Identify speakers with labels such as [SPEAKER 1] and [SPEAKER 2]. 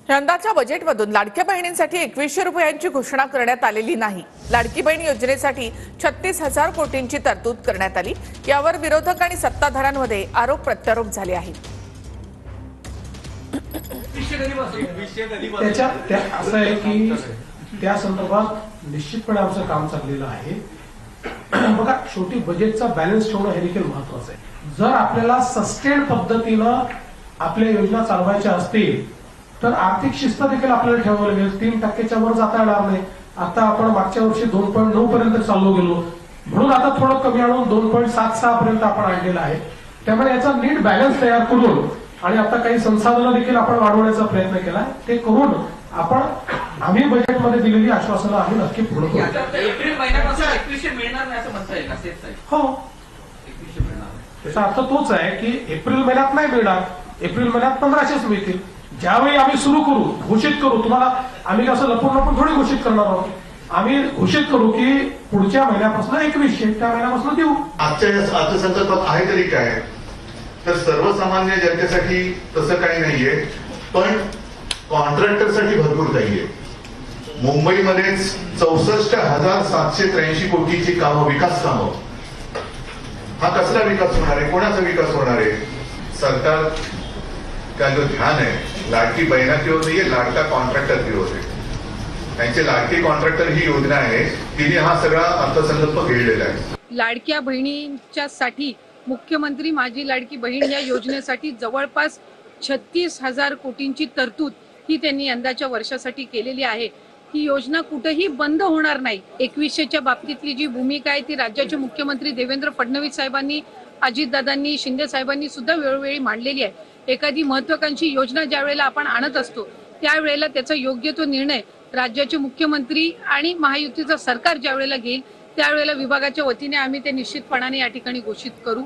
[SPEAKER 1] यंदाच्या बजेटमधून लाडक्या बहिणींसाठी 2100 रुपयांची घोषणा करण्यात आलेली नाही। लाडकी बहीण योजनेसाठी 36,000 कोटींची तरतूद करण्यात आली। यावर विरोधक आणि सत्ताधाऱ्यांमध्ये आरोप प्रत्यारोप झाले आहेत।
[SPEAKER 2] असं आहे की त्या संदर्भात निश्चितपणे आमचं काम चाललेलं आहे। बघा, शेवटी बजेटचा बॅलन्स ठेवणं हे देखील महत्त्वाचं आहे। जर आपल्याला सस्टेन पद्धतीनं आपल्या योजना चालवायच्या असतील तर आर्थिक शिस्त देखील आपल्याला ठेवावी लागेल। 3% वर जाता येणार नाही। आता आपण मागच्या वर्षी 2.9 पर्यंत चालू गेलो, म्हणून आता थोडं कमी आणून 2.76 पर्यंत आपण आणलेलं आहे। त्यामुळे याचा नीट बॅलन्स तयार करून आणि आता काही संसाधनं देखील आपण वाढवण्याचा प्रयत्न केला, ते करून आम्ही बजेटमध्ये दिलेली आश्वासनं आम्ही नक्की पूर्ण करू।
[SPEAKER 3] एप्रिल महिन्यापासून 2100 मिळणार नाही असं म्हणता येईल का?
[SPEAKER 2] हो, त्याचा अर्थ तोच आहे की एप्रिल महिन्यात नाही मिळणार, एप्रिल महिन्यात 1500 मिळतील। ज्यावेळी आम्ही सुरू करू, घोषित करू, तुम्हाला आम्ही असं लपून लपून थोडी घोषित करणार आहोत। आम्ही घोषित करू की पुढच्या महिन्यापासून 2100 त्या महिन्यापासून देऊ।
[SPEAKER 4] आजच्या अर्थसंकल्पात आहे तरी काय, तर सर्वसामान्य जनतेसाठी तसं काही नाहीये, पण कॉन्ट्रॅक्टरसाठी भरपूर काही आहे। मुंबईमध्येच 64,783 कोटीची कामं, विकास कामं। हा कसला विकास होणार आहे, कोणाचा विकास होणार आहे? सरकार का जो ध्यान आहे लाडकी बहिणा की ओर नाहीये, लाडका कॉन्ट्रॅक्टर की ओर आहे। त्यांचे लाडकी कॉन्ट्रॅक्टर ही योजना आहे, तिने हा सगळा अर्थसंकल्प घेतलेला आहे।
[SPEAKER 5] लाडक्या बहिणींच्या साठी मुख्यमंत्री माझी लाडकी बहीण या योजनेसाठी जवळपास 36,000 कोटींची तरतूद ही त्यांनी यंदाच्या वर्षासाठी केलेली आहे। ही योजना कुठेही बंद होणार नाही। 2100च्या बाबतीतली जी भूमिका आहे ती राज्याचे मुख्यमंत्री देवेंद्र फडणवीस साहेबांनी, अजितदादांनी, शिंदे साहेबांनी सुद्धा वेळोवेळी मांडलेली आहे। एखादी महत्त्वाकांक्षी योजना ज्या वेळेला आपण आणत असतो त्यावेळेला त्याचा योग्य तो निर्णय राज्याचे मुख्यमंत्री आणि महायुतीचं सरकार ज्या वेळेला घेईल त्यावेळेला विभागाच्या वतीने आम्ही ते निश्चितपणाने या ठिकाणी घोषित करू।